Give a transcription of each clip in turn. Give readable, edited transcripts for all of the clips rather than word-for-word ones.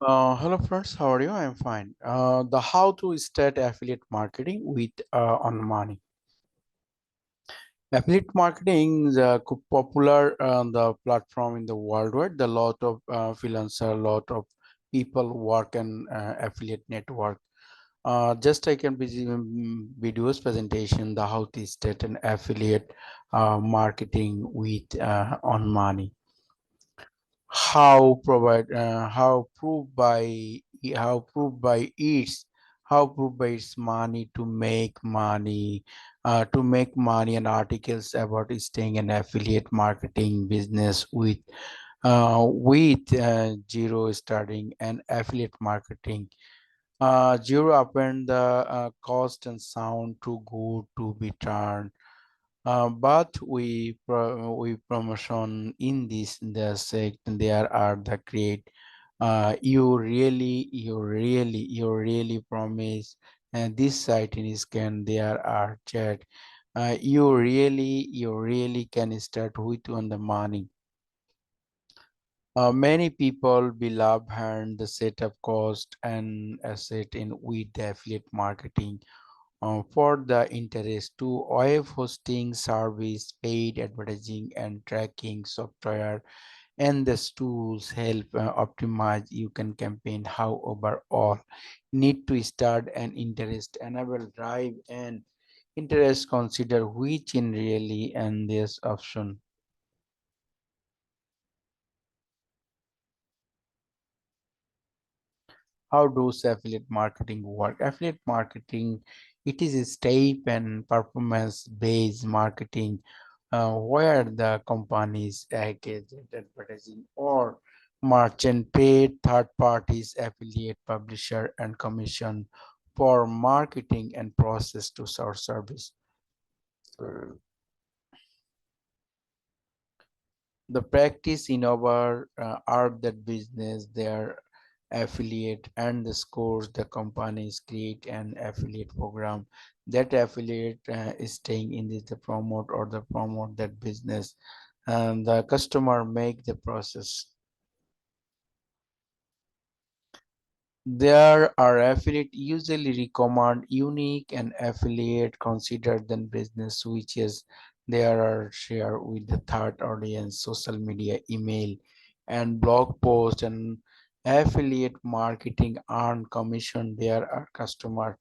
Hello friends, how are you? I'm fine. The how to start affiliate marketing with on money. Affiliate marketing is popular the platform in the worldwide. The lot of freelancer, lot of people work in affiliate network. Just I can be videos presentation the how to start an affiliate marketing with on money. How proved by its money to make money and articles about staying an affiliate marketing business with zero starting and affiliate marketing zero upon the cost and sound too good to be turned, but we promotion in this the sect there are the great you really promise and this site in scan there are chat you really can start with on the money. Many people below hand the setup cost and asset in with the affiliate marketing for the interest to web hosting service, paid advertising, and tracking software, and the tools help optimize you can campaign. However, all need to start an interest enable drive and interest consider which in really and this option. How does affiliate marketing work? Affiliate marketing, it is a step and performance based marketing where the companies engage in advertising or merchant paid third parties, affiliate, publisher, and commission for marketing and process to our service. The practice in our art that business their affiliate and the scores the companies create an affiliate program that affiliate is staying in this the promote or the promote that business and the customer make the process. There are affiliate usually recommend unique and affiliate considered than business switches. There are share with the third audience, social media, email, and blog post and affiliate marketing earn commission. There are customer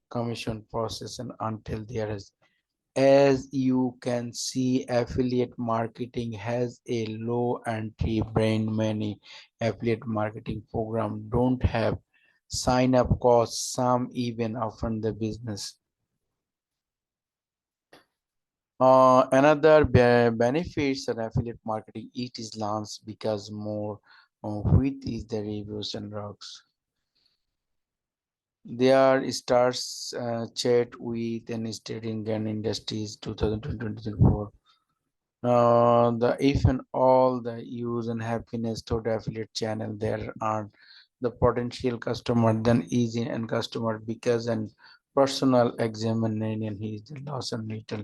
commission process and until there is as you can see, affiliate marketing has a low entry brand. Many affiliate marketing program don't have sign up costs, some even often the business. Another benefits of affiliate marketing, it is launched because more with is the reviews and rocks. There starts chat with an studying and industries 2024. The if and all the use and happiness to the affiliate channel there are the potential customer then easy and customer because an personal examination he is the loss and little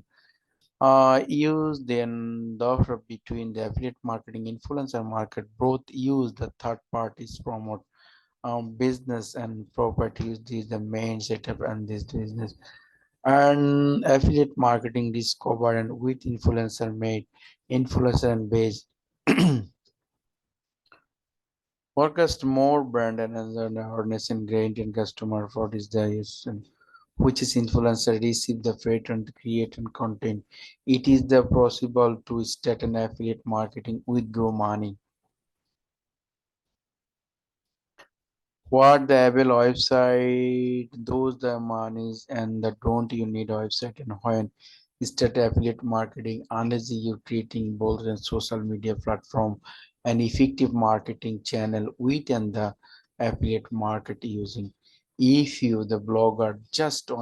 use then the offer between the affiliate marketing influencer market both use the third parties promote business and properties. This is the main setup and this business and affiliate marketing discover and with influencer made influencer and based forecast more brand and awareness and gained in customer for this diet which is influencer receive the freight and create and content. It is the possible to start an affiliate marketing with grow money. What the able website, those the monies and the don't you need website and when start affiliate marketing unless you creating both and social media platform and effective marketing channel within the affiliate market using. If you the blogger just